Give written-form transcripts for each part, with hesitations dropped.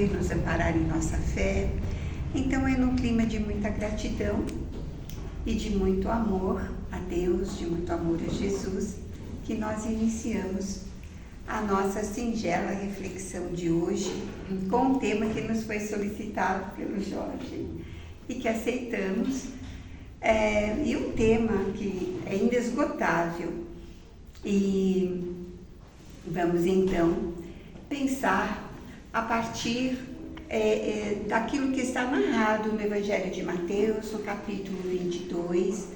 socorrer, nos amparar em nossa fé. Então é num clima de muita gratidão e de muito amor a Deus, de muito amor a Jesus, que nós iniciamos a nossa singela reflexão de hoje com um tema que nos foi solicitado pelo Jorge e que aceitamos, e um tema que é inesgotável. E vamos então pensar a partir daquilo que está narrado no Evangelho de Mateus, no capítulo 22,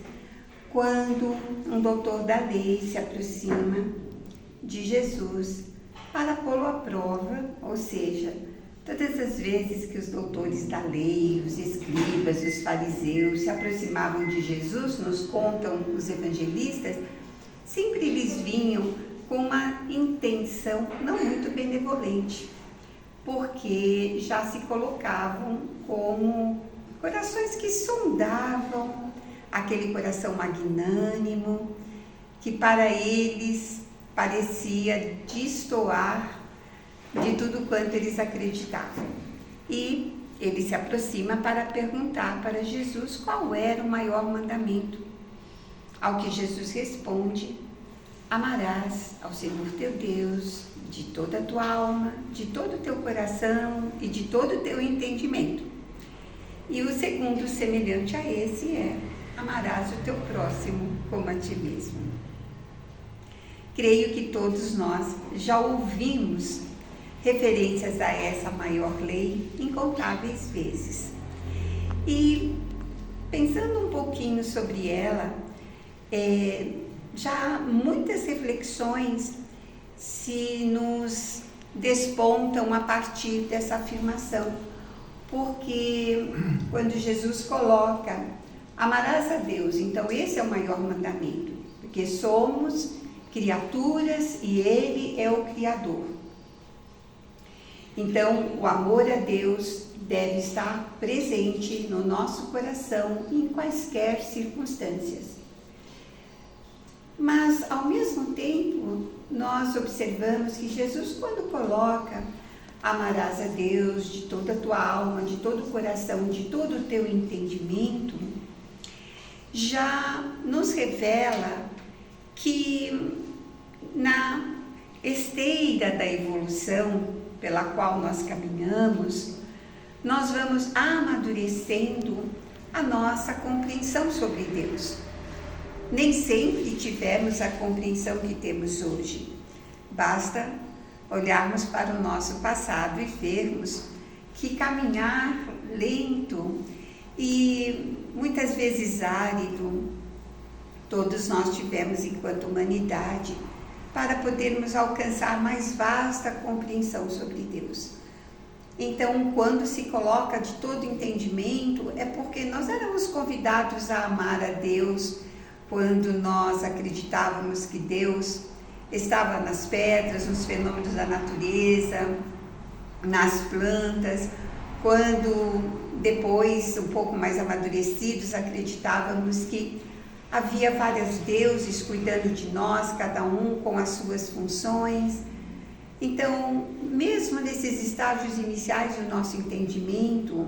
quando um doutor da lei se aproxima de Jesus para pô-lo à prova, ou seja, todas as vezes que os doutores da lei, os escribas, os fariseus se aproximavam de Jesus, nos contam os evangelistas, sempre eles vinham com uma intenção não muito benevolente, porque já se colocavam como corações que sondavam aquele coração magnânimo, que para eles parecia destoar de tudo quanto eles acreditavam. E ele se aproxima para perguntar para Jesus qual era o maior mandamento. Ao que Jesus responde: amarás ao Senhor teu Deus de toda a tua alma, de todo o teu coração e de todo o teu entendimento. E o segundo, semelhante a esse, é: amarás o teu próximo como a ti mesmo. Creio que todos nós já ouvimos referências a essa maior lei incontáveis vezes. E pensando um pouquinho sobre ela, já muitas reflexões se nos despontam a partir dessa afirmação, porque quando Jesus coloca amarás a Deus, então esse é o maior mandamento, porque somos criaturas e Ele é o Criador. Então o amor a Deus deve estar presente no nosso coração em quaisquer circunstâncias. Mas, ao mesmo tempo, nós observamos que Jesus, quando coloca amarás a Deus de toda a tua alma, de todo o coração, de todo o teu entendimento, já nos revela que na esteira da evolução pela qual nós caminhamos, nós vamos amadurecendo a nossa compreensão sobre Deus. Nem sempre tivemos a compreensão que temos hoje. Basta olharmos para o nosso passado e vermos que caminhar lento e muitas vezes árido, todos nós tivemos enquanto humanidade, para podermos alcançar mais vasta compreensão sobre Deus. Então, quando se coloca de todo entendimento, é porque nós éramos convidados a amar a Deus, quando nós acreditávamos que Deus estava nas pedras, nos fenômenos da natureza, nas plantas, quando depois, um pouco mais amadurecidos, acreditávamos que havia vários deuses cuidando de nós, cada um com as suas funções. Então, mesmo nesses estágios iniciais do nosso entendimento,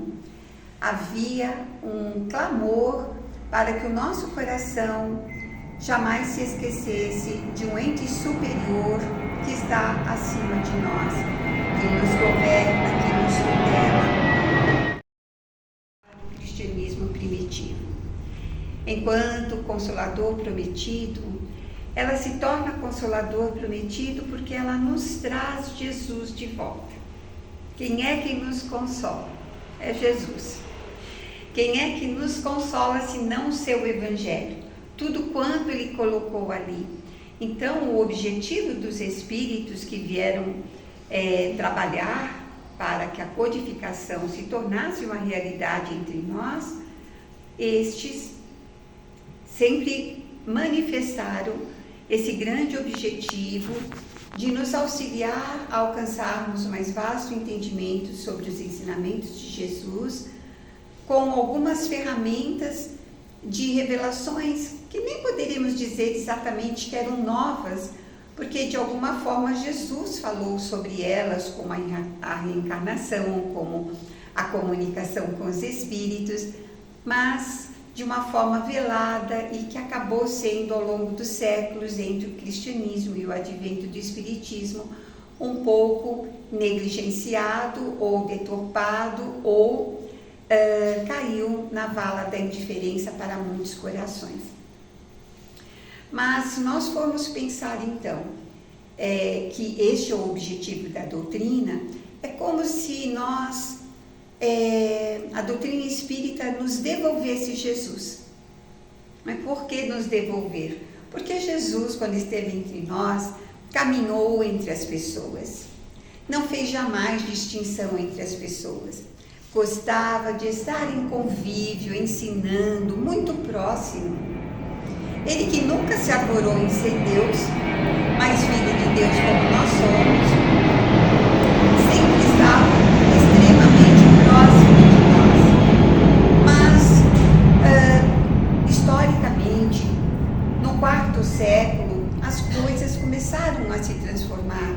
havia um clamor para que o nosso coração jamais se esquecesse de um ente superior que está acima de nós, que nos governa, que nos tutela. O cristianismo primitivo. Enquanto Consolador prometido, ela se torna Consolador prometido porque ela nos traz Jesus de volta. Quem é que nos consola? É Jesus. Quem é que nos consola se não o seu Evangelho? Tudo quanto Ele colocou ali. Então, o objetivo dos Espíritos que vieram trabalhar para que a codificação se tornasse uma realidade entre nós, estes sempre manifestaram esse grande objetivo de nos auxiliar a alcançarmos o mais vasto entendimento sobre os ensinamentos de Jesus, com algumas ferramentas de revelações que nem poderíamos dizer exatamente que eram novas, porque de alguma forma Jesus falou sobre elas, como a reencarnação, como a comunicação com os espíritos, mas de uma forma velada e que acabou sendo ao longo dos séculos, entre o cristianismo e o advento do espiritismo, um pouco negligenciado ou deturpado ou caiu na vala da indiferença para muitos corações. Mas se nós formos pensar então que este é o objetivo da doutrina, é como se nós, a doutrina espírita nos devolvesse Jesus. Mas por que nos devolver? Porque Jesus, quando esteve entre nós, caminhou entre as pessoas, não fez jamais distinção entre as pessoas, gostava de estar em convívio, ensinando, muito próximo. Ele que nunca se arvorou em ser Deus, mas filho de Deus como nós somos, sempre estava extremamente próximo de nós. Mas, historicamente, no quarto século, as coisas começaram a se transformar.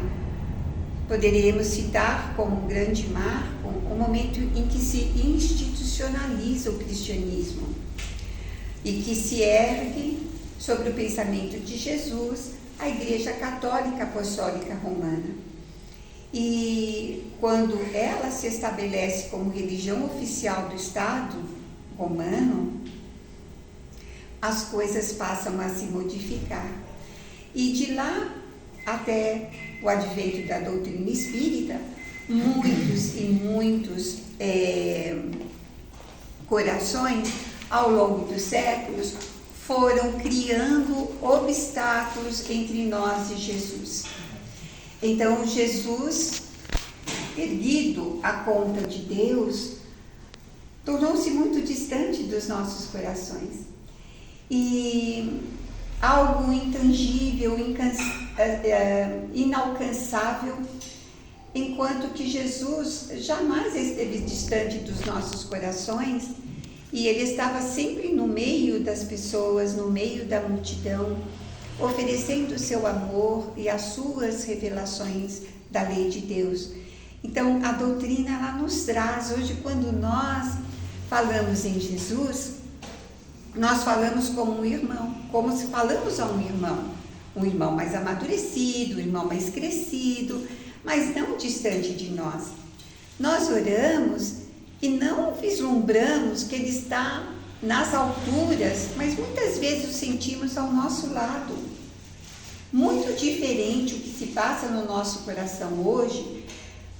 Poderíamos citar como um grande marco o momento em que se institucionaliza o cristianismo e que se ergue sobre o pensamento de Jesus a Igreja Católica Apostólica Romana. E quando ela se estabelece como religião oficial do Estado romano, as coisas passam a se modificar. E de lá até o advento da doutrina espírita, muitos e muitos corações, ao longo dos séculos, foram criando obstáculos entre nós e Jesus. Então, Jesus, erguido à conta de Deus, tornou-se muito distante dos nossos corações. E algo intangível, inalcançável, enquanto que Jesus jamais esteve distante dos nossos corações, e ele estava sempre no meio das pessoas, no meio da multidão, oferecendo o seu amor e as suas revelações da lei de Deus. Então, a doutrina, ela nos traz, hoje, quando nós falamos em Jesus, nós falamos como um irmão, como se falamos a um irmão mais amadurecido, um irmão mais crescido, mas não distante de nós. Nós oramos e não vislumbramos que ele está nas alturas, mas muitas vezes o sentimos ao nosso lado. Muito diferente o que se passa no nosso coração hoje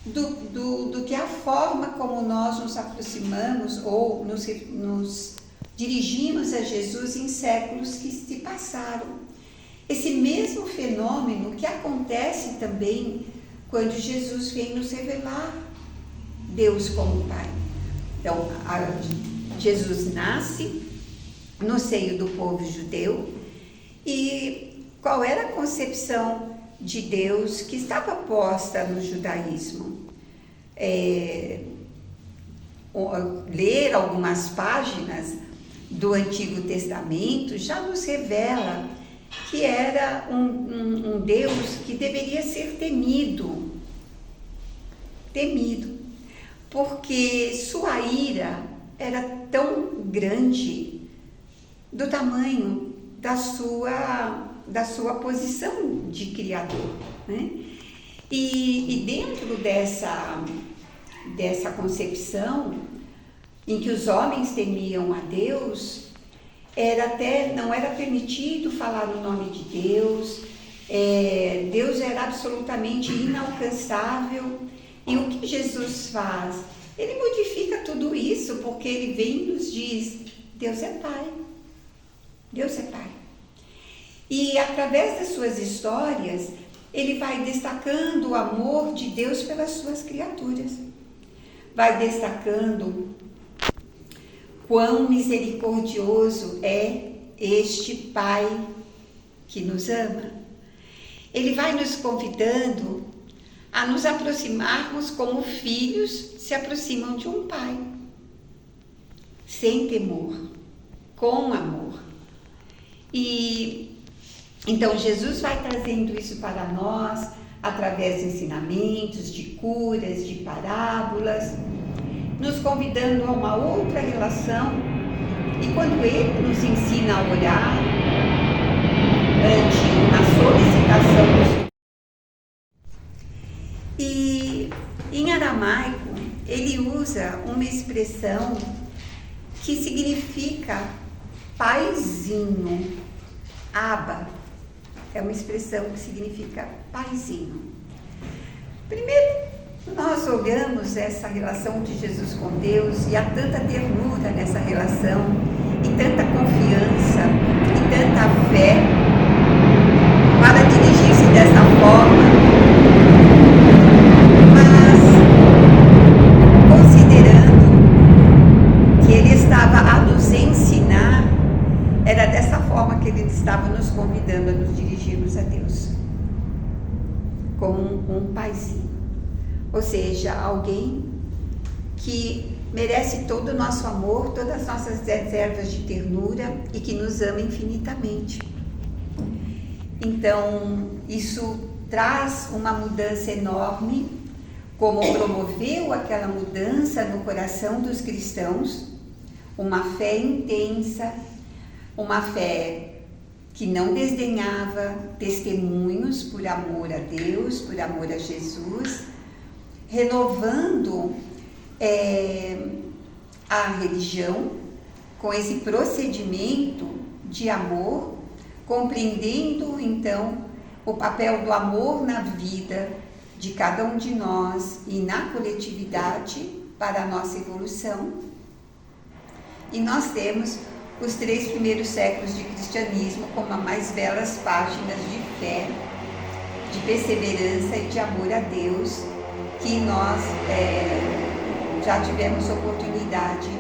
do que a forma como nós nos aproximamos ou nos dirigimos a Jesus em séculos que se passaram. Esse mesmo fenômeno que acontece também quando Jesus vem nos revelar Deus como Pai. Então, Jesus nasce no seio do povo judeu, e qual era a concepção de Deus que estava posta no judaísmo? Ler algumas páginas do Antigo Testamento já nos revela que era um Deus que deveria ser temido, porque sua ira era tão grande do tamanho da sua posição de Criador, né? E dentro dessa concepção em que os homens temiam a Deus, não era permitido falar o nome de Deus, Deus era absolutamente inalcançável. E o que Jesus faz? Ele modifica tudo isso, porque ele vem e nos diz: Deus é Pai. Deus é Pai. E através das suas histórias, ele vai destacando o amor de Deus pelas suas criaturas. Vai destacando quão misericordioso é este Pai que nos ama. Ele vai nos convidando a nos aproximarmos como filhos se aproximam de um pai, sem temor, com amor. E Então Jesus vai trazendo isso para nós através de ensinamentos, de curas, de parábolas, nos convidando a uma outra relação. E quando Ele nos ensina a orar ante uma solicitação, e em aramaico ele usa uma expressão que significa paizinho, Abba, é uma expressão que significa paizinho. Primeiro, nós olhamos essa relação de Jesus com Deus e há tanta ternura nessa relação, e tanta confiança, e tanta fé para dirigir-se dessa forma. Mas, considerando que Ele estava a nos ensinar, era dessa forma que Ele estava nos convidando a nos dirigirmos a Deus, como um paizinho. Ou seja, alguém que merece todo o nosso amor, todas as nossas reservas de ternura e que nos ama infinitamente. Então, isso traz uma mudança enorme, como promoveu aquela mudança no coração dos cristãos, uma fé intensa, uma fé que não desdenhava testemunhos por amor a Deus, por amor a Jesus, renovando a religião com esse procedimento de amor, compreendendo então o papel do amor na vida de cada um de nós e na coletividade para a nossa evolução. E nós temos os 3 primeiros séculos de cristianismo como as mais belas páginas de fé, de perseverança e de amor a Deus, que nós já tivemos oportunidade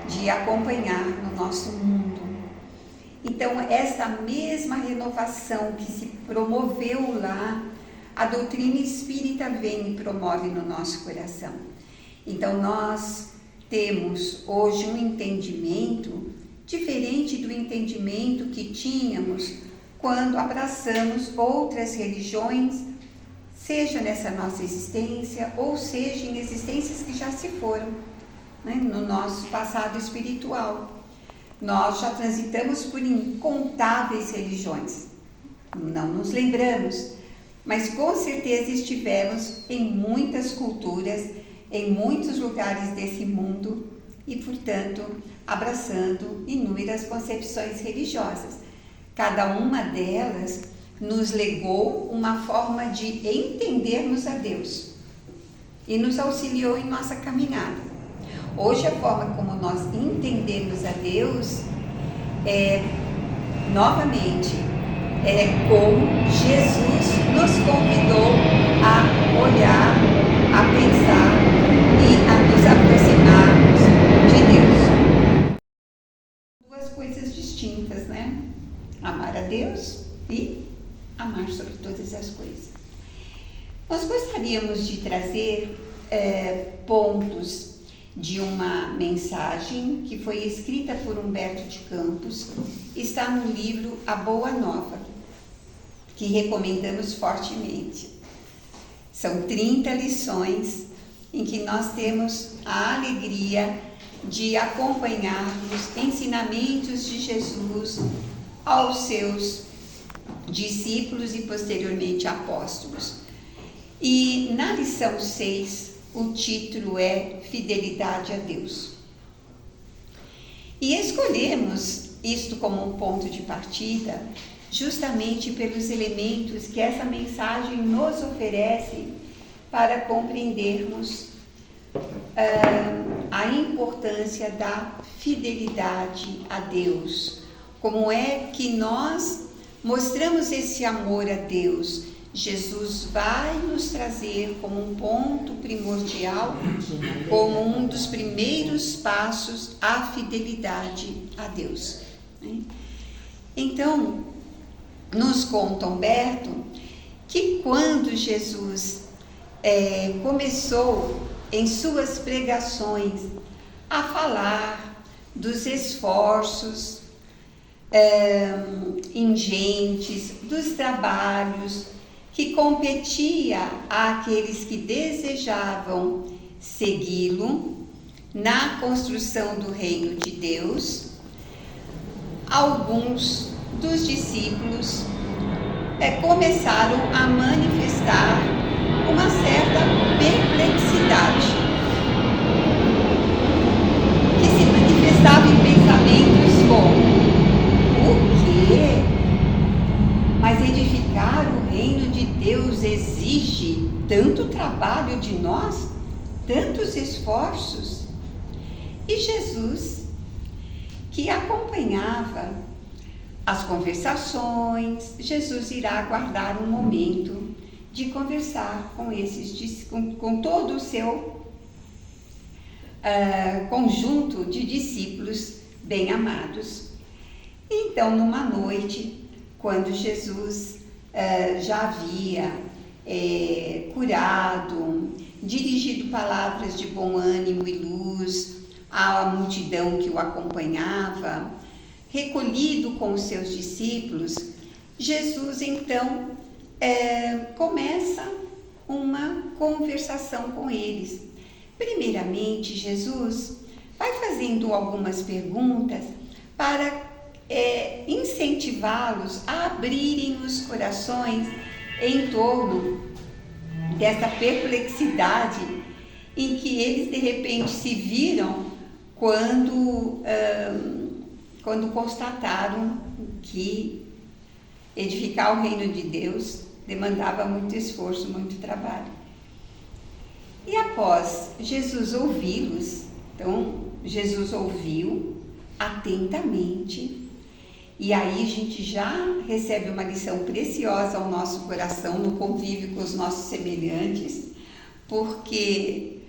de acompanhar no nosso mundo. Então, essa mesma renovação que se promoveu lá, a doutrina espírita vem e promove no nosso coração. Então, nós temos hoje um entendimento diferente do entendimento que tínhamos quando abraçamos outras religiões, seja nessa nossa existência, ou seja em existências que já se foram, né, no nosso passado espiritual. Nós já transitamos por incontáveis religiões, não nos lembramos, mas com certeza estivemos em muitas culturas, em muitos lugares desse mundo e, portanto, abraçando inúmeras concepções religiosas. Cada uma delas nos legou uma forma de entendermos a Deus e nos auxiliou em nossa caminhada. Hoje, a forma como nós entendemos a Deus novamente, como Jesus nos convidou a olhar, a pensar e a nos aproximarmos de Deus. Duas coisas distintas, né? Amar a Deus e amar sobre todas as coisas. Nós gostaríamos de trazer pontos de uma mensagem que foi escrita por Humberto de Campos, está no livro A Boa Nova, que recomendamos fortemente. São 30 lições em que nós temos a alegria de acompanhar os ensinamentos de Jesus aos seus discípulos e posteriormente apóstolos. E na lição 6, o título é Fidelidade a Deus. E escolhemos isto como um ponto de partida justamente pelos elementos que essa mensagem nos oferece para compreendermos a importância da fidelidade a Deus. Como é que nós mostramos esse amor a Deus? Jesus vai nos trazer como um ponto primordial, como um dos primeiros passos, a fidelidade a Deus. Então, nos conta Humberto que quando Jesus começou em suas pregações a falar dos esforços ingentes, dos trabalhos que competia àqueles que desejavam segui-lo na construção do reino de Deus. Alguns dos discípulos começaram a manifestar uma certa perplexidade, que se manifestava em pensamentos como: o quê? Mas edificar o reino de Deus exige tanto trabalho de nós, tantos esforços. E Jesus, que acompanhava as conversações, Jesus irá aguardar um momento de conversar com todo o seu conjunto de discípulos bem-amados. Então, numa noite, quando Jesus já havia curado, dirigido palavras de bom ânimo e luz à multidão que o acompanhava, recolhido com os seus discípulos, Jesus então começa uma conversação com eles. Primeiramente, Jesus vai fazendo algumas perguntas para incentivá-los a abrirem os corações em torno dessa perplexidade em que eles de repente se viram quando constataram que edificar o reino de Deus demandava muito esforço, muito trabalho. E após Jesus ouvi-los, então Jesus ouviu atentamente, e aí a gente já recebe uma lição preciosa ao nosso coração no convívio com os nossos semelhantes, porque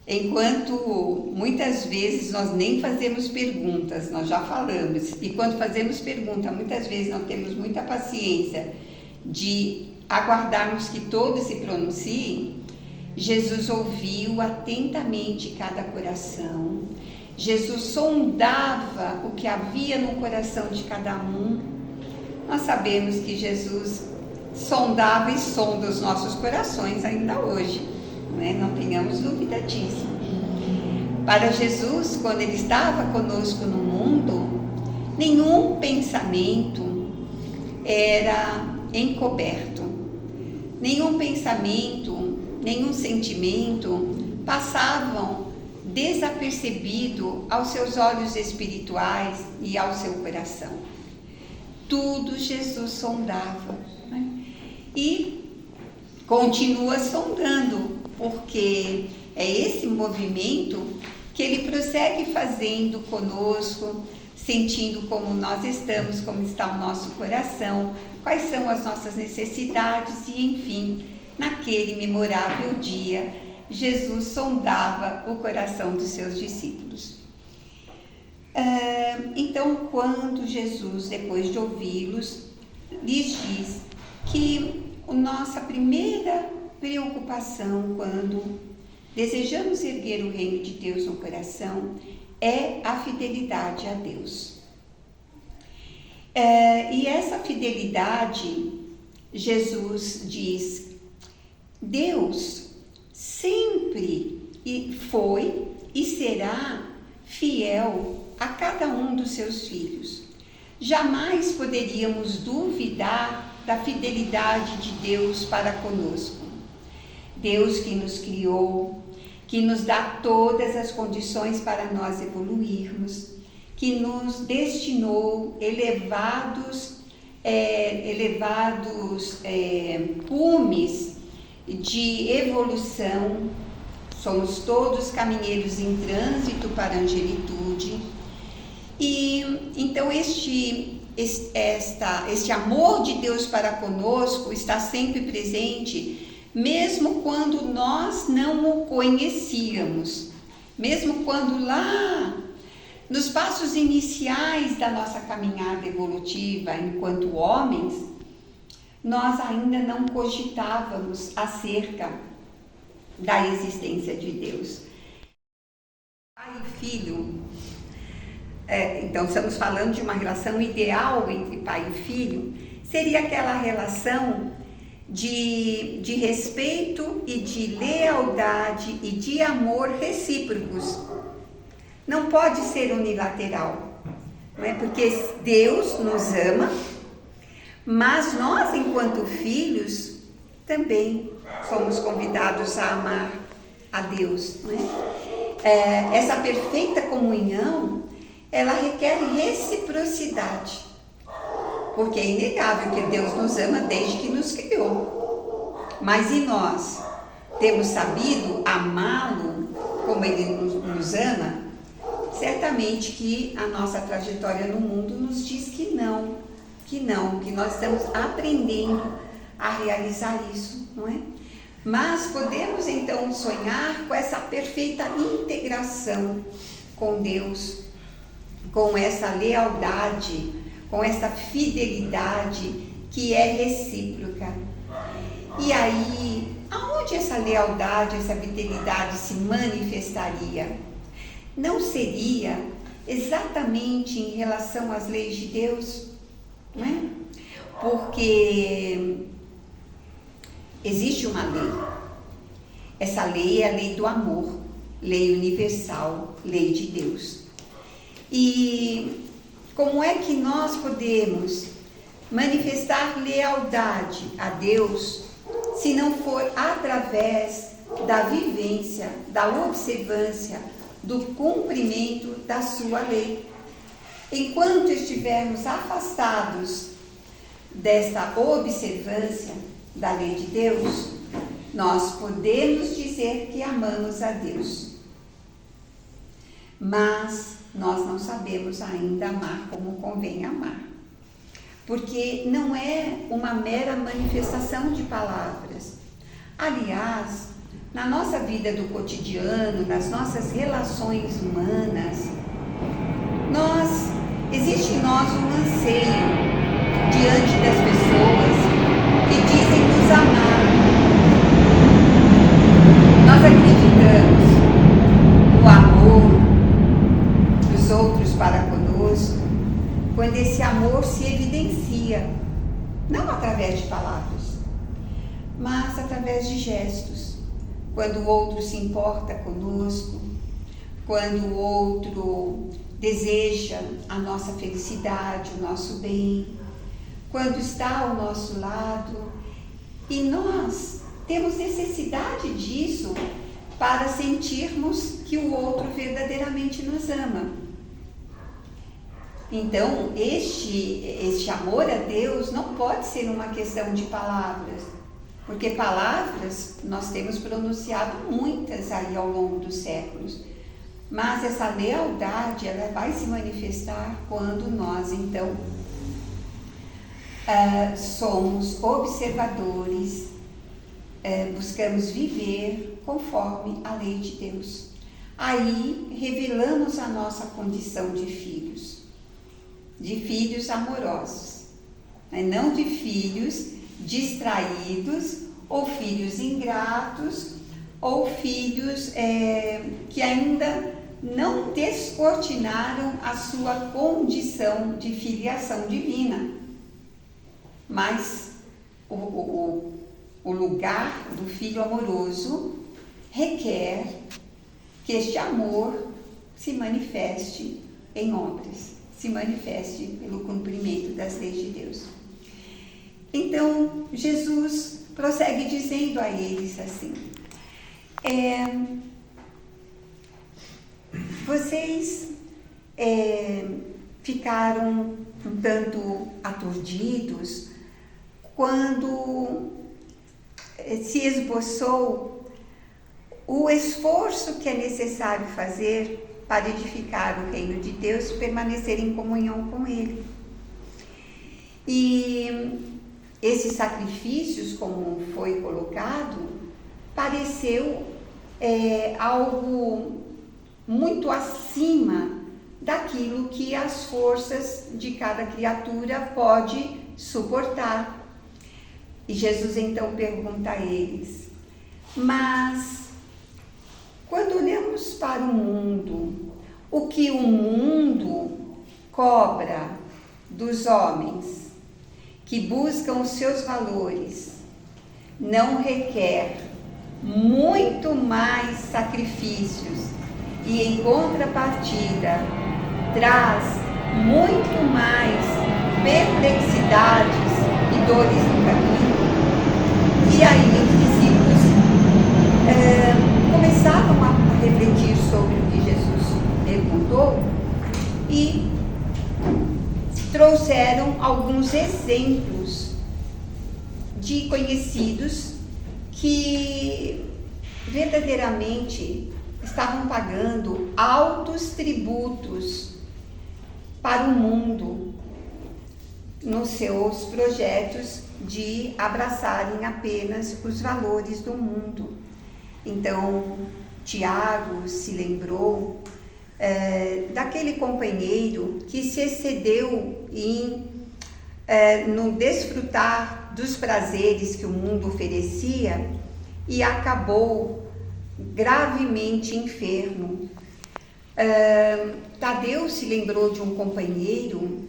enquanto muitas vezes nós nem fazemos perguntas, nós já falamos, e quando fazemos pergunta, muitas vezes não temos muita paciência de aguardarmos que todos se pronunciem. Jesus ouviu atentamente cada coração, Jesus sondava o que havia no coração de cada um. Nós sabemos que Jesus sondava e sonda os nossos corações ainda hoje, não tenhamos dúvida disso. Para Jesus, quando Ele estava conosco no mundo, nenhum pensamento era encoberto, nenhum pensamento, nenhum sentimento passavam desapercebido aos seus olhos espirituais e ao seu coração. Tudo Jesus sondava, e continua sondando, porque é esse movimento que Ele prossegue fazendo conosco, sentindo como nós estamos, como está o nosso coração, quais são as nossas necessidades, e enfim, naquele memorável dia, Jesus sondava o coração dos seus discípulos. Então, quando Jesus, depois de ouvi-los, lhes diz que a nossa primeira preocupação quando desejamos erguer o reino de Deus no coração é a fidelidade a Deus. E essa fidelidade, Jesus diz, Deus sempre foi e será fiel a cada um dos seus filhos. Jamais poderíamos duvidar da fidelidade de Deus para conosco. Deus que nos criou, que nos dá todas as condições para nós evoluirmos, que nos destinou elevados cumes de evolução. Somos todos caminheiros em trânsito para a angelitude. E então este amor de Deus para conosco está sempre presente, mesmo quando nós não o conhecíamos, mesmo quando lá nos passos iniciais da nossa caminhada evolutiva enquanto homens, nós ainda não cogitávamos acerca da existência de Deus. Pai e filho Então estamos falando de uma relação ideal entre pai e filho, seria aquela relação de respeito e de lealdade e de amor recíprocos. Não pode ser unilateral, não é? Porque Deus nos ama, mas nós, enquanto filhos, também somos convidados a amar a Deus, não é? Essa perfeita comunhão, ela requer reciprocidade, porque é inegável que Deus nos ama desde que nos criou. Mas e nós? Temos sabido amá-lo como Ele nos ama? Certamente que a nossa trajetória no mundo nos diz que nós estamos aprendendo a realizar isso, não é? Mas podemos então sonhar com essa perfeita integração com Deus, com essa lealdade, com essa fidelidade que é recíproca. E aí, aonde essa lealdade, essa fidelidade se manifestaria? Não seria exatamente em relação às leis de Deus, não é? Porque existe uma lei. Essa lei é a lei do amor, lei universal, lei de Deus. E como é que nós podemos manifestar lealdade a Deus se não for através da vivência, da observância, do cumprimento da sua lei? Enquanto estivermos afastados desta observância da lei de Deus, nós podemos dizer que amamos a Deus, mas nós não sabemos ainda amar como convém amar, porque não é uma mera manifestação de palavras. Aliás, na nossa vida do cotidiano, nas nossas relações humanas, existe em nós um anseio diante das pessoas que dizem nos amar. Nós acreditamos no amor dos outros para conosco quando esse amor se evidencia, não através de palavras, mas através de gestos. Quando o outro se importa conosco, quando o outro deseja a nossa felicidade, o nosso bem, quando está ao nosso lado, e nós temos necessidade disso para sentirmos que o outro verdadeiramente nos ama. Então, este amor a Deus não pode ser uma questão de palavras, porque palavras nós temos pronunciado muitas aí ao longo dos séculos, mas essa lealdade ela vai se manifestar quando nós então somos observadores, buscamos viver conforme a lei de Deus. Aí revelamos a nossa condição de filhos amorosos, não de filhos distraídos, ou filhos ingratos, ou filhos que ainda não descortinaram a sua condição de filiação divina. Mas o lugar do filho amoroso requer que este amor se manifeste em obras, se manifeste pelo cumprimento das leis de Deus. Então, Jesus prossegue dizendo a eles assim: vocês ficaram um tanto aturdidos quando se esboçou o esforço que é necessário fazer para edificar o reino de Deus e permanecer em comunhão com Ele. E esses sacrifícios, como foi colocado, pareceu algo muito acima daquilo que as forças de cada criatura pode suportar. E Jesus então pergunta a eles: mas quando olhamos para o mundo, o que o mundo cobra dos homens que buscam os seus valores não requer muito mais sacrifícios e, em contrapartida, traz muito mais perplexidades e dores no caminho. E aí os discípulos começavam a refletir sobre o que Jesus perguntou e trouxeram alguns exemplos de conhecidos que verdadeiramente estavam pagando altos tributos para o mundo nos seus projetos de abraçarem apenas os valores do mundo. Então, Tiago se lembrou daquele companheiro que se excedeu no desfrutar dos prazeres que o mundo oferecia e acabou gravemente enfermo. Tadeu se lembrou de um companheiro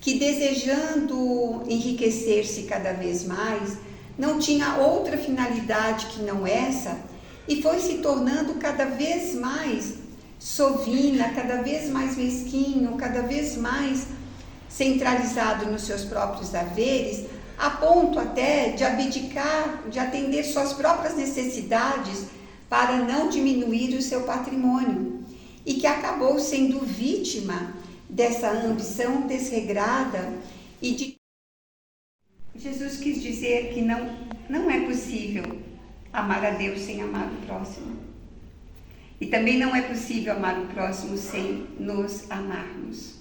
que, desejando enriquecer-se cada vez mais, não tinha outra finalidade que não essa e foi se tornando cada vez mais sovina, cada vez mais mesquinho, cada vez mais centralizado nos seus próprios haveres, a ponto até de abdicar, de atender suas próprias necessidades para não diminuir o seu patrimônio, e que acabou sendo vítima dessa ambição desregrada e de... Jesus quis dizer que não é possível amar a Deus sem amar o próximo. E também não é possível amar o próximo sem nos amarmos.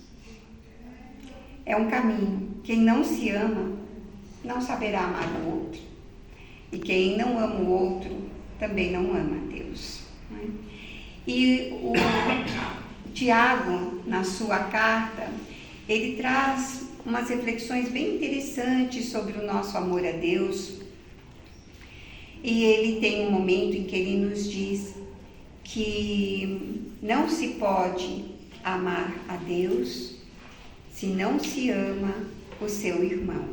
É um caminho. Quem não se ama não saberá amar o outro. E quem não ama o outro também não ama a Deus. Né? E o Tiago, na sua carta, ele traz umas reflexões bem interessantes sobre o nosso amor a Deus. E ele tem um momento em que ele nos diz que não se pode amar a Deus se não se ama o seu irmão.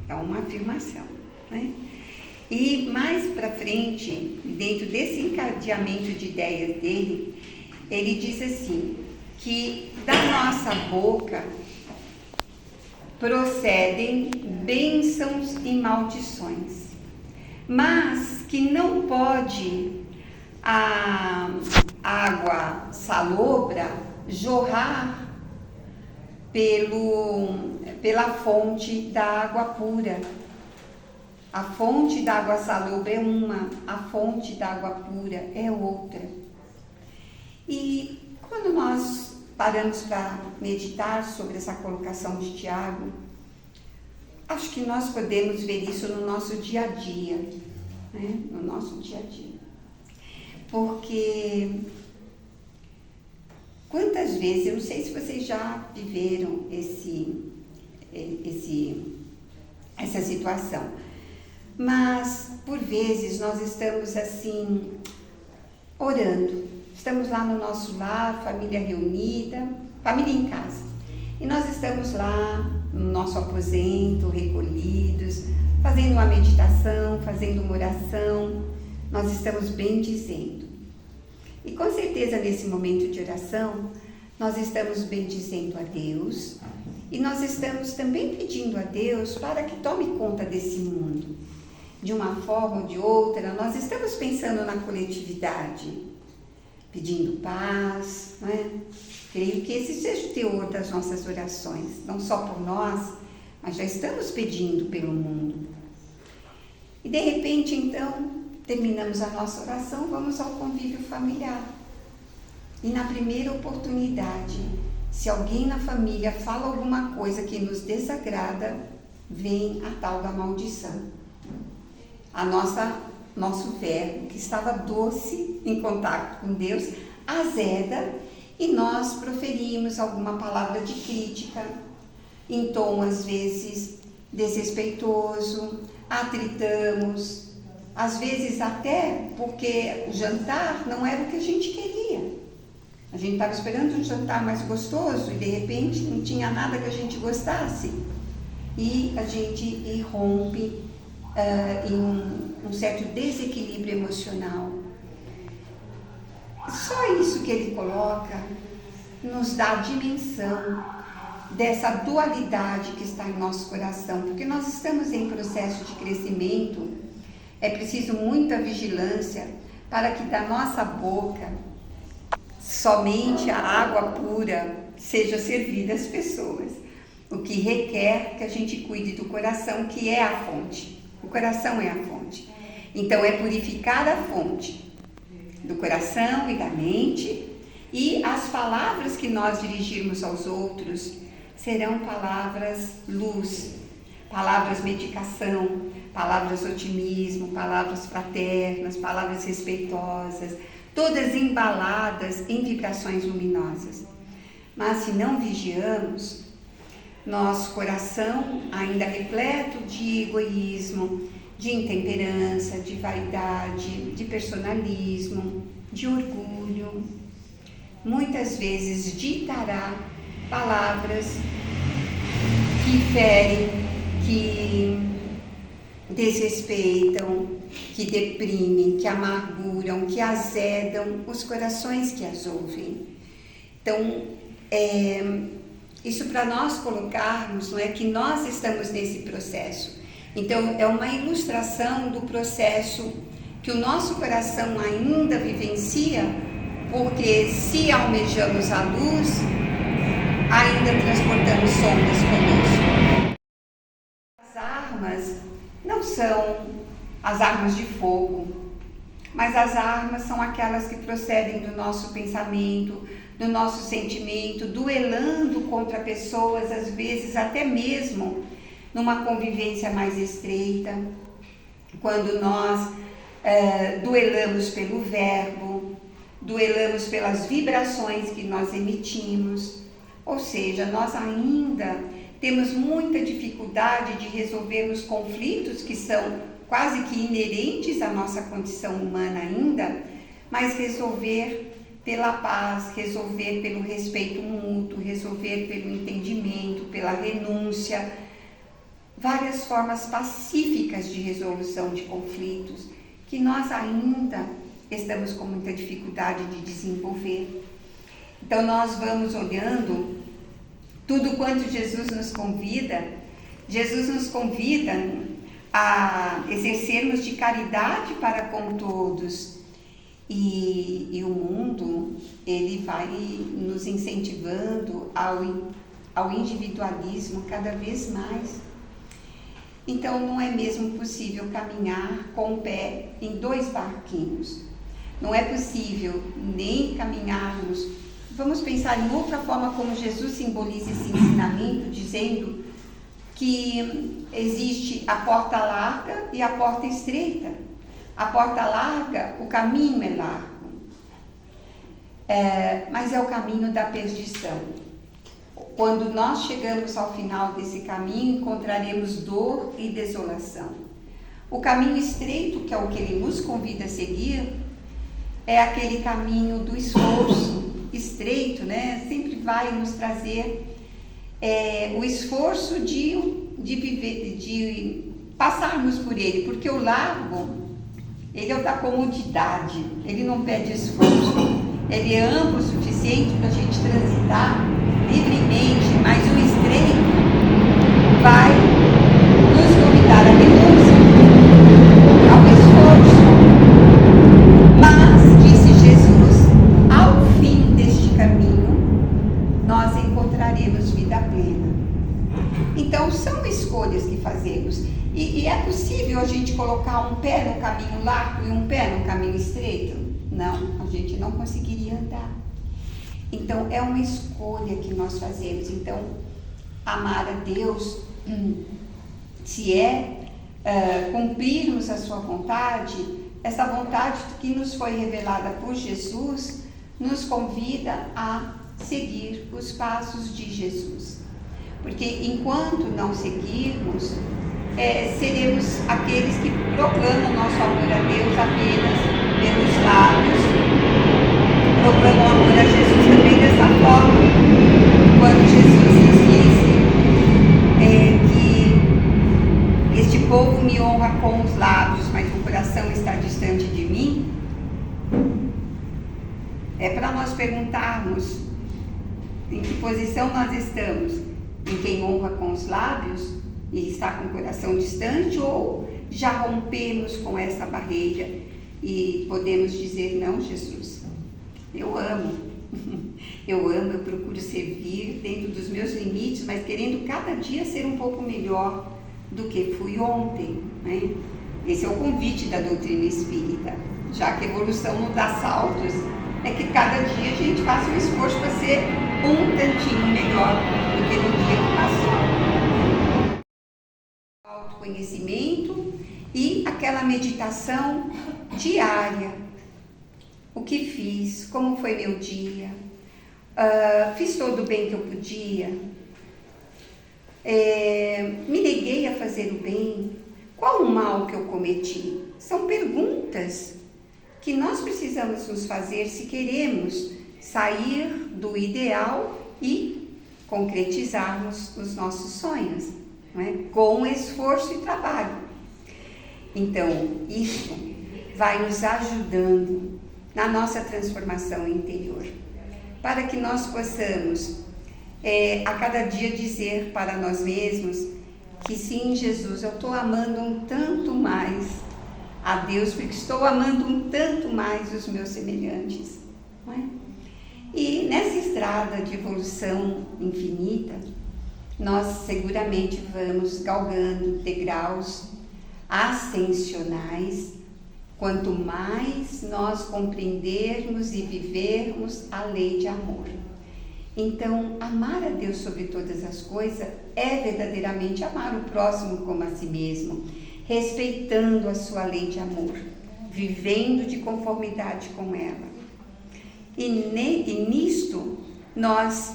É uma afirmação, né? E mais para frente, dentro desse encadeamento de ideias dele, ele diz assim, que da nossa boca procedem bênçãos e maldições, mas que não pode a água salobra jorrar pela fonte da água pura. A fonte da água salobra é uma, a fonte da água pura é outra. E quando nós paramos para meditar sobre essa colocação de Tiago, acho que nós podemos ver isso no nosso dia a dia, né? No nosso dia a dia. Porque quantas vezes, eu não sei se vocês já viveram essa situação, mas por vezes nós estamos assim, orando, estamos lá no nosso lar, família reunida, família em casa, e nós estamos lá no nosso aposento, recolhidos, fazendo uma meditação, fazendo uma oração, nós estamos bendizendo. E com certeza nesse momento de oração, nós estamos bendizendo a Deus e nós estamos também pedindo a Deus para que tome conta desse mundo. De uma forma ou de outra, nós estamos pensando na coletividade, pedindo paz, não é? Creio que esse seja o teor das nossas orações, não só por nós, mas já estamos pedindo pelo mundo. E de repente, então, terminamos a nossa oração, vamos ao convívio familiar. E na primeira oportunidade, se alguém na família fala alguma coisa que nos desagrada, vem a tal da maldição. Nosso verbo, que estava doce em contato com Deus, azeda, e nós proferimos alguma palavra de crítica, em tom às vezes desrespeitoso, atritamos, às vezes até porque o jantar não era o que a gente queria. A gente estava esperando um jantar mais gostoso e de repente não tinha nada que a gente gostasse. E a gente irrompe em um certo desequilíbrio emocional. Só isso que ele coloca nos dá a dimensão dessa dualidade que está em nosso coração, porque nós estamos em processo de crescimento. É preciso muita vigilância para que da nossa boca somente a água pura seja servida às pessoas, o que requer que a gente cuide do coração, que é a fonte. O coração é a fonte. Então é purificar a fonte do coração e da mente, e as palavras que nós dirigirmos aos outros serão palavras luz, palavras medicação, palavras otimismo, palavras fraternas, palavras respeitosas, todas embaladas em vibrações luminosas. Mas se não vigiamos, nosso coração ainda repleto de egoísmo, de intemperança, de vaidade, de personalismo, de orgulho, muitas vezes ditará palavras que ferem, que desrespeitam, que deprimem, que amarguram, que azedam os corações que as ouvem. Então, isso para nós colocarmos, não é, que nós estamos nesse processo. Então, é uma ilustração do processo que o nosso coração ainda vivencia, porque se almejamos a luz, ainda transportamos sombras conosco. As armas não são as armas de fogo, mas as armas são aquelas que procedem do nosso pensamento, do nosso sentimento, duelando contra pessoas, às vezes até mesmo numa convivência mais estreita, quando nós duelamos pelo verbo, duelamos pelas vibrações que nós emitimos, ou seja, nós ainda temos muita dificuldade de resolvermos conflitos que são quase que inerentes à nossa condição humana ainda, mas resolver pela paz, resolver pelo respeito mútuo, resolver pelo entendimento, pela renúncia, várias formas pacíficas de resolução de conflitos que nós ainda estamos com muita dificuldade de desenvolver. Então nós vamos olhando tudo quanto Jesus nos convida a exercermos de caridade para com todos. E o mundo, ele vai nos incentivando ao individualismo cada vez mais. Então, não é mesmo possível caminhar com o pé em dois barquinhos. Não é possível nem caminharmos. Vamos pensar em outra forma como Jesus simboliza esse ensinamento, dizendo que existe a porta larga e a porta estreita. A porta larga, o caminho é largo, mas é o caminho da perdição. Quando nós chegamos ao final desse caminho, encontraremos dor e desolação. O caminho estreito, que é o que ele nos convida a seguir, é aquele caminho do esforço. Estreito, né? Sempre vai nos trazer o esforço de viver, de passarmos por ele, porque o largo, ele é o da comodidade, ele não pede esforço, ele é amplo o suficiente para a gente transitar livremente, mas o estreito vai nos convidar à renúncia, ao esforço. Mas, disse Jesus, ao fim deste caminho, nós encontraremos vida plena. Então, são escolhas que fazemos. E é possível a gente colocar um pé no caminho largo e um pé no caminho estreito? Não, a gente não conseguiria andar. Então, é uma escolha que nós fazemos. Então, amar a Deus, se cumprirmos a sua vontade, essa vontade que nos foi revelada por Jesus, nos convida a seguir os passos de Jesus. Porque enquanto não seguirmos, seremos aqueles que proclamam nosso amor a Deus apenas pelos lábios, proclamam amor a Jesus foi dessa forma, quando Jesus disse que este povo me honra com os lábios, mas o coração está distante de mim. É para nós perguntarmos em que posição nós estamos, em quem honra com os lábios e está com o coração distante, ou já rompemos com essa barreira e podemos dizer: não, Jesus, eu amo, eu procuro servir dentro dos meus limites, mas querendo cada dia ser um pouco melhor do que fui ontem, né? Esse é o convite da doutrina espírita, já que a evolução não dá saltos, é que cada dia a gente faça um esforço para ser um tantinho melhor do que no dia que passou. Autoconhecimento e aquela meditação diária. O que fiz? Como foi meu dia? Fiz todo o bem que eu podia? Me neguei a fazer o bem? Qual o mal que eu cometi? São perguntas que nós precisamos nos fazer se queremos sair do ideal e concretizarmos os nossos sonhos, não é? Com esforço e trabalho. Então, isso vai nos ajudando na nossa transformação interior, para que nós possamos a cada dia dizer para nós mesmos que sim, Jesus, eu estou amando um tanto mais a Deus, porque estou amando um tanto mais os meus semelhantes, não é? E nessa estrada de evolução infinita, nós seguramente vamos galgando degraus ascensionais, quanto mais nós compreendermos e vivermos a lei de amor. Então, amar a Deus sobre todas as coisas é verdadeiramente amar o próximo como a si mesmo, respeitando a sua lei de amor, vivendo de conformidade com ela. E nisto nós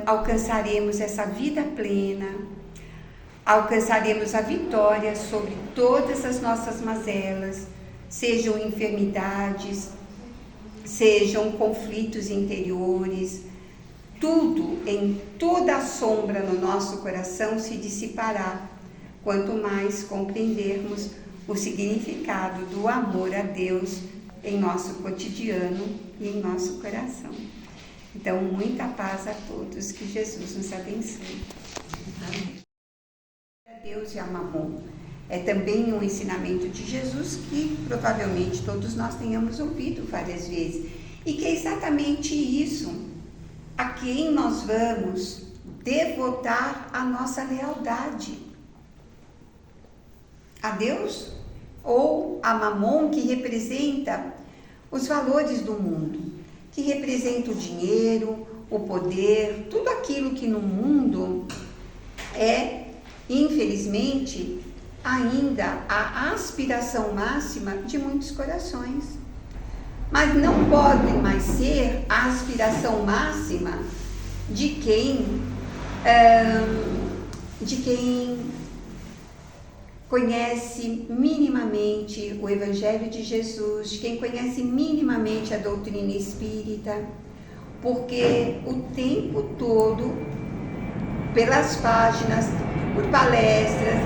alcançaremos essa vida plena, alcançaremos a vitória sobre todas as nossas mazelas, sejam enfermidades, sejam conflitos interiores, tudo, em toda a sombra no nosso coração se dissipará, quanto mais compreendermos o significado do amor a Deus em nosso cotidiano e em nosso coração. Então, muita paz a todos, que Jesus nos abençoe. Amém. Deus e a Mamon é também um ensinamento de Jesus que provavelmente todos nós tenhamos ouvido várias vezes, e que é exatamente isso: a quem nós vamos devotar a nossa lealdade, a Deus ou a Mamon, que representa os valores do mundo, que representa o dinheiro, o poder, tudo aquilo que no mundo é, infelizmente, ainda a aspiração máxima de muitos corações. Mas não pode mais ser a aspiração máxima de quem conhece minimamente o Evangelho de Jesus, de quem conhece minimamente a doutrina espírita, porque o tempo todo, pelas páginas, por palestras,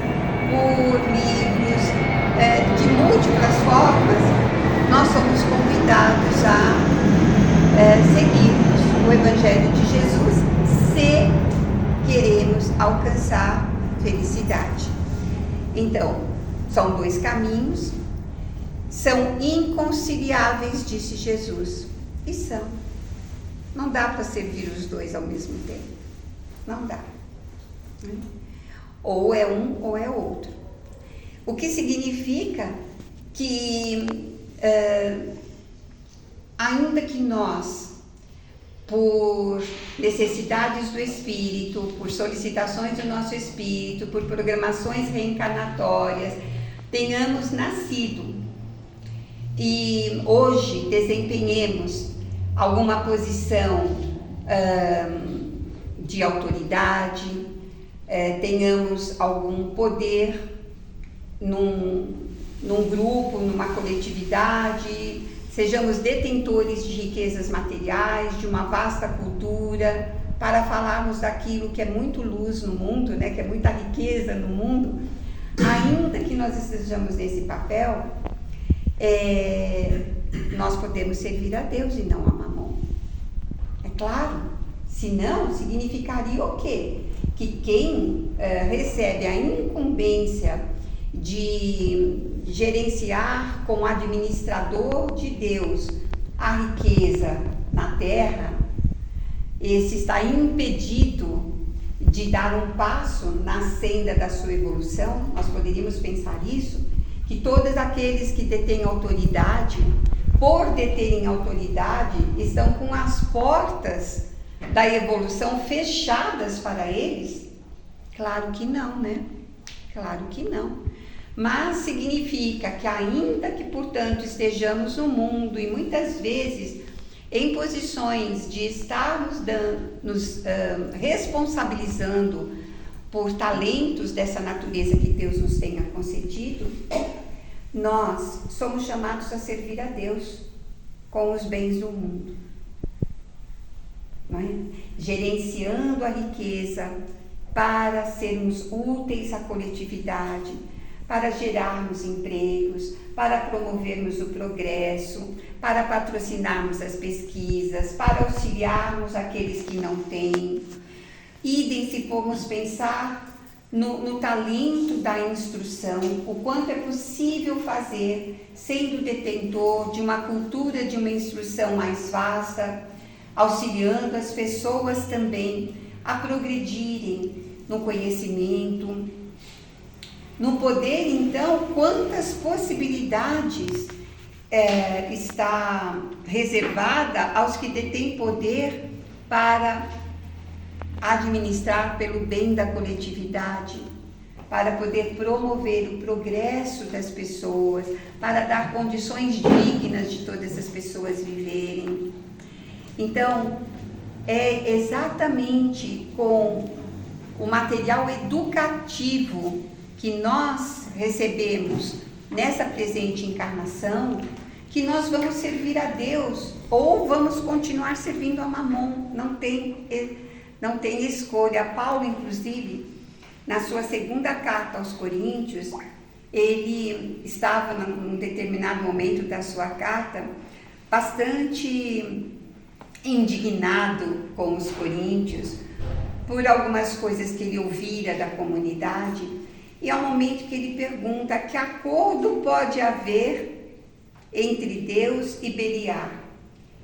por livros, de múltiplas formas, nós somos convidados a seguirmos o Evangelho de Jesus se queremos alcançar felicidade. Então, são dois caminhos, são inconciliáveis, disse Jesus, e são. Não dá para servir os dois ao mesmo tempo, não dá. Ou é um ou é outro. O que significa que ainda que nós, por necessidades do espírito, por solicitações do nosso espírito, por programações reencarnatórias, tenhamos nascido e hoje desempenhemos alguma posição de autoridade, tenhamos algum poder num grupo, numa coletividade, sejamos detentores de riquezas materiais, de uma vasta cultura, para falarmos daquilo que é muito luz no mundo, né, que é muita riqueza no mundo. Ainda que nós estejamos nesse papel, nós podemos servir a Deus e não a Mamon. É claro, senão significaria o quê? Que quem recebe a incumbência de gerenciar como administrador de Deus a riqueza na terra, esse está impedido de dar um passo na senda da sua evolução. Nós poderíamos pensar isso, que todos aqueles que detêm autoridade, por deterem autoridade, estão com as portas da evolução fechadas para eles? Claro que não, né? Claro que não. Mas significa que ainda que, portanto, estejamos no mundo e muitas vezes em posições de estar nos responsabilizando por talentos dessa natureza que Deus nos tenha concedido, nós somos chamados a servir a Deus com os bens do mundo, não é? Gerenciando a riqueza para sermos úteis à coletividade, para gerarmos empregos, para promovermos o progresso, para patrocinarmos as pesquisas, para auxiliarmos aqueles que não têm. Idem se formos pensar no talento da instrução, o quanto é possível fazer sendo detentor de uma cultura de uma instrução mais vasta, auxiliando as pessoas também a progredirem no conhecimento, no poder. Então, quantas possibilidades está reservada aos que detêm poder para administrar pelo bem da coletividade, para poder promover o progresso das pessoas, para dar condições dignas de todas as pessoas viverem. Então, é exatamente com o material educativo que nós recebemos nessa presente encarnação que nós vamos servir a Deus ou vamos continuar servindo a Mamon. Não tem escolha. Paulo, inclusive, na sua segunda carta aos Coríntios, ele estava num determinado momento da sua carta bastante indignado com os coríntios por algumas coisas que ele ouvira da comunidade, e é um momento que ele pergunta que acordo pode haver entre Deus e Beliar,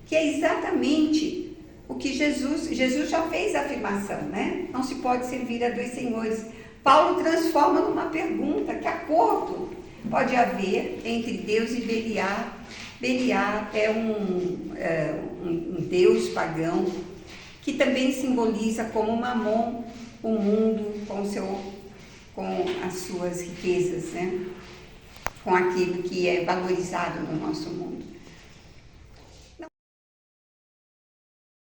que é exatamente o que Jesus já fez a afirmação, né? Não se pode servir a dois senhores. Paulo transforma numa pergunta: que acordo pode haver entre Deus e Beliar? Beliar é um deus pagão que também simboliza como Mamon o mundo com as suas riquezas, né? Com aquilo que é valorizado no nosso mundo.